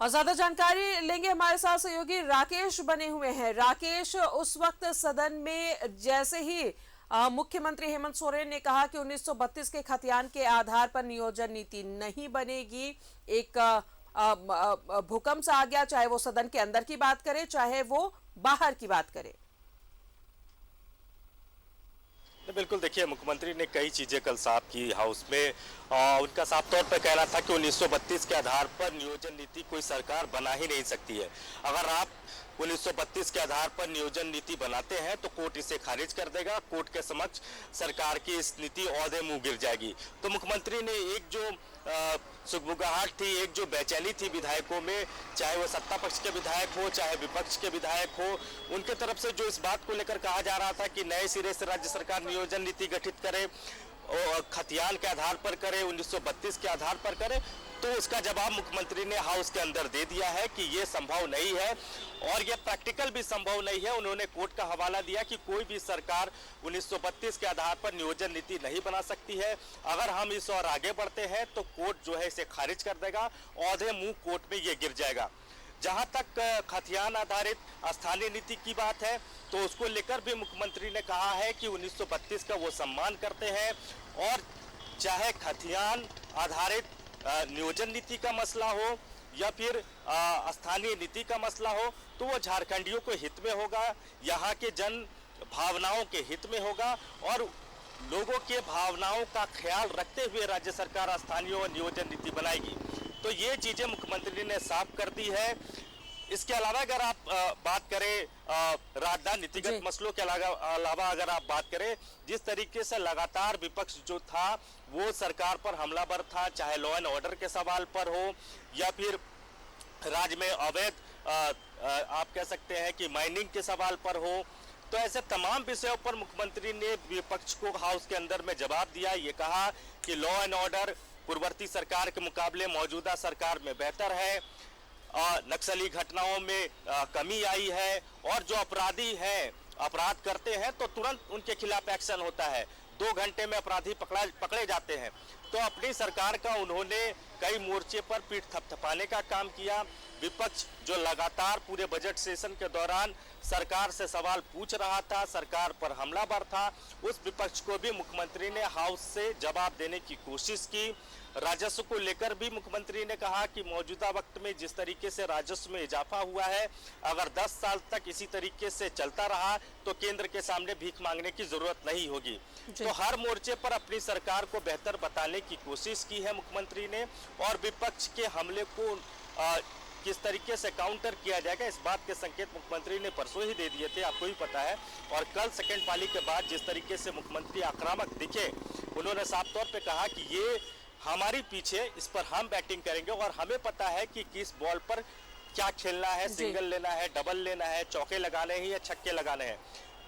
और ज्यादा जानकारी लेंगे, हमारे साथ सहयोगी राकेश बने हुए हैं। राकेश, उस वक्त सदन में जैसे ही मुख्यमंत्री हेमंत सोरेन ने कहा कि 1932 के खतियान के आधार पर नियोजन नीति नहीं बनेगी, एक भूकंप सा आ गया, चाहे वो सदन के अंदर की बात करे चाहे वो बाहर की बात करे। बिल्कुल, देखिए मुख्यमंत्री ने कई चीजें कल साफ की हाउस में। उनका साफ तौर पर कहना था कि 1932 के आधार पर नियोजन नीति कोई सरकार बना ही नहीं सकती है। अगर आप 1932 के आधार पर नियोजन नीति बनाते हैं तो कोर्ट इसे खारिज कर देगा। कोर्ट के समक्ष सरकार की इस नीति औहदे मुंह गिर जाएगी। तो मुख्यमंत्री ने एक जो सुगबुगाहट थी, एक जो बेचैनी थी विधायकों में, चाहे वो सत्ता पक्ष के विधायक हो चाहे विपक्ष के विधायक हो, उनके तरफ से जो इस बात को लेकर कहा जा रहा था कि नए सिरे से राज्य सरकार नियोजन नीति गठित करे, खतियान के आधार पर करे, 1932 के आधार पर करे, तो उसका जवाब मुख्यमंत्री ने हाउस के अंदर दे दिया है कि ये संभव नहीं है और ये प्रैक्टिकल भी संभव नहीं है। उन्होंने कोर्ट का हवाला दिया कि कोई भी सरकार 1932 के आधार पर नियोजन नीति नहीं बना सकती है। अगर हम इस और आगे बढ़ते हैं तो कोर्ट जो है इसे खारिज कर देगा, औहदे मुंह कोर्ट में ये गिर जाएगा। जहां तक खतियान आधारित स्थानीय नीति की बात है तो उसको लेकर भी मुख्यमंत्री ने कहा है कि 1932 का वो सम्मान करते हैं और चाहे खतियान आधारित नियोजन नीति का मसला हो या फिर स्थानीय नीति का मसला हो तो वो झारखंडियों के हित में होगा, यहाँ के जन भावनाओं के हित में होगा और लोगों के भावनाओं का ख्याल रखते हुए राज्य सरकार स्थानीय नियोजन नीति बनाएगी। तो ये चीजें मुख्यमंत्री ने साफ कर दी है। इसके अलावा अगर आप बात करें राजधानी नीतिगत मसलों के अलावा अगर आप बात करें, जिस तरीके से लगातार विपक्ष जो था वो सरकार पर हमलावर था, चाहे लॉ एंड ऑर्डर के सवाल पर हो या फिर राज्य में अवैध आप कह सकते हैं कि माइनिंग के सवाल पर हो, तो ऐसे तमाम विषयों पर मुख्यमंत्री ने विपक्ष को हाउस के अंदर में जवाब दिया। ये कहा कि लॉ एंड ऑर्डर पूर्ववर्ती सरकार के मुकाबले मौजूदा सरकार में बेहतर है, नक्सली घटनाओं में कमी आई है और जो अपराधी हैं, अपराध करते हैं तो तुरंत उनके खिलाफ एक्शन होता है, 2 घंटे में अपराधी पकड़े जाते हैं। तो अपनी सरकार का उन्होंने कई मोर्चे पर पीठ थपथपाने का काम किया। विपक्ष जो लगातार पूरे बजट सेशन के दौरान सरकार से सवाल पूछ रहा था, सरकार पर हमलावर था, उस विपक्ष को भी मुख्यमंत्री ने हाउस से जवाब देने की कोशिश की। राजस्व को लेकर भी मुख्यमंत्री ने कहा कि मौजूदा वक्त में जिस तरीके से राजस्व में इजाफा हुआ है, अगर 10 साल तक इसी तरीके से चलता रहा तो केंद्र के सामने भीख मांगने की जरूरत नहीं होगी। तो हर मोर्चे पर अपनी सरकार को बेहतर बताने की कोशिश की है मुख्यमंत्री ने और विपक्ष के हमले को किस तरीके से काउंटर किया जाएगा इस बात के संकेत मुख्यमंत्री ने परसों ही दे दिए थे, आपको ही पता है। और कल सेकेंड पाली के बाद जिस तरीके से मुख्यमंत्री आक्रामक दिखे, उन्होंने साफ तौर पे कहा कि ये हमारी पीछे, इस पर हम बैटिंग करेंगे और हमें पता है कि किस बॉल पर क्या खेलना है, सिंगल लेना है, डबल लेना है, चौके लगाने हैं या छक्के लगाने हैं।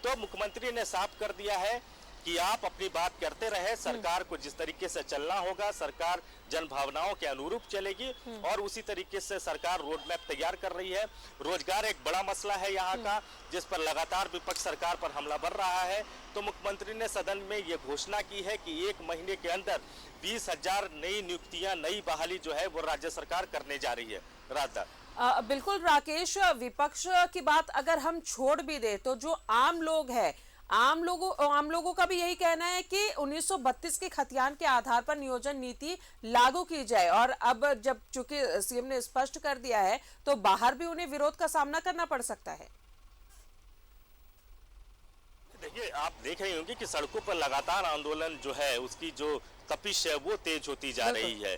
तो मुख्यमंत्री ने साफ कर दिया है कि आप अपनी बात करते रहे, सरकार को जिस तरीके से चलना होगा, सरकार जन भावनाओं के अनुरूप चलेगी और उसी तरीके से सरकार रोड मैप तैयार कर रही है। रोजगार एक बड़ा मसला है यहाँ का, जिस पर लगातार विपक्ष सरकार पर हमला बढ़ रहा है। तो मुख्यमंत्री ने सदन में ये घोषणा की है कि 1 महीने के अंदर 20,000 नई नियुक्तियां, नई बहाली जो है वो राज्य सरकार करने जा रही है। राधा बिल्कुल राकेश, विपक्ष की बात अगर हम छोड़ भी दे तो जो आम लोग हैं, आम लोगों का भी यही कहना है कि 1932 के खतियान के आधार पर नियोजन नीति लागू की जाए और अब जब चूंकि सीएम ने स्पष्ट कर दिया है तो बाहर भी उन्हें विरोध का सामना करना पड़ सकता है। देखिए, आप देख रहे होंगे कि सड़कों पर लगातार आंदोलन जो है उसकी जो तपिश है वो तेज होती जा रही है।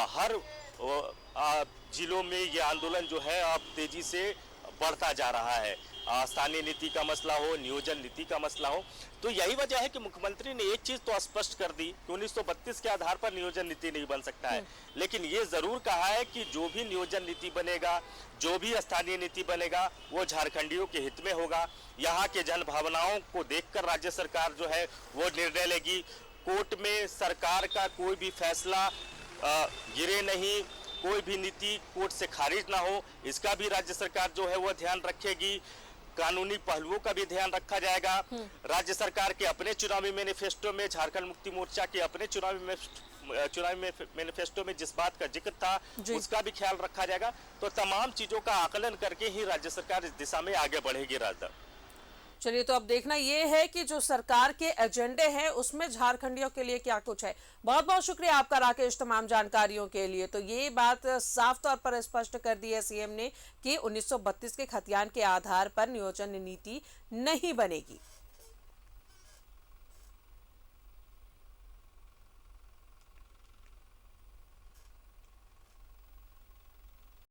हर जिलों में ये आंदोलन जो है अब तेजी से बढ़ता जा रहा है। स्थानीय नीति का मसला हो, नियोजन नीति का मसला हो, तो यही वजह है कि मुख्यमंत्री ने एक चीज तो स्पष्ट कर दी कि 1932 के आधार पर नियोजन नीति नहीं बन सकता है, लेकिन ये जरूर कहा है कि जो भी नियोजन नीति बनेगा, जो भी स्थानीय नीति बनेगा वो झारखंडियों के हित में होगा। यहाँ के जन भावनाओं को देखकर राज्य सरकार जो है वो निर्णय लेगी। कोर्ट में सरकार का कोई भी फैसला गिरे नहीं, कोई भी नीति कोर्ट से खारिज ना हो, इसका भी राज्य सरकार जो है वो ध्यान रखेगी। कानूनी पहलुओं का भी ध्यान रखा जाएगा। राज्य सरकार के अपने चुनावी मैनिफेस्टो में, झारखंड मुक्ति मोर्चा के अपने चुनावी चुनावी मैनिफेस्टो में जिस बात का जिक्र था उसका भी ख्याल रखा जाएगा। तो तमाम चीजों का आकलन करके ही राज्य सरकार इस दिशा में आगे बढ़ेगी। राजा, चलिए, तो अब देखना ये है कि जो सरकार के एजेंडे हैं उसमें झारखंडियों के लिए क्या कुछ है। बहुत बहुत शुक्रिया आपका राकेश, तमाम जानकारियों के लिए। तो ये बात साफ तौर पर स्पष्ट कर दी है सीएम ने कि 1932 के खतियान के आधार पर नियोजन नीति नहीं बनेगी।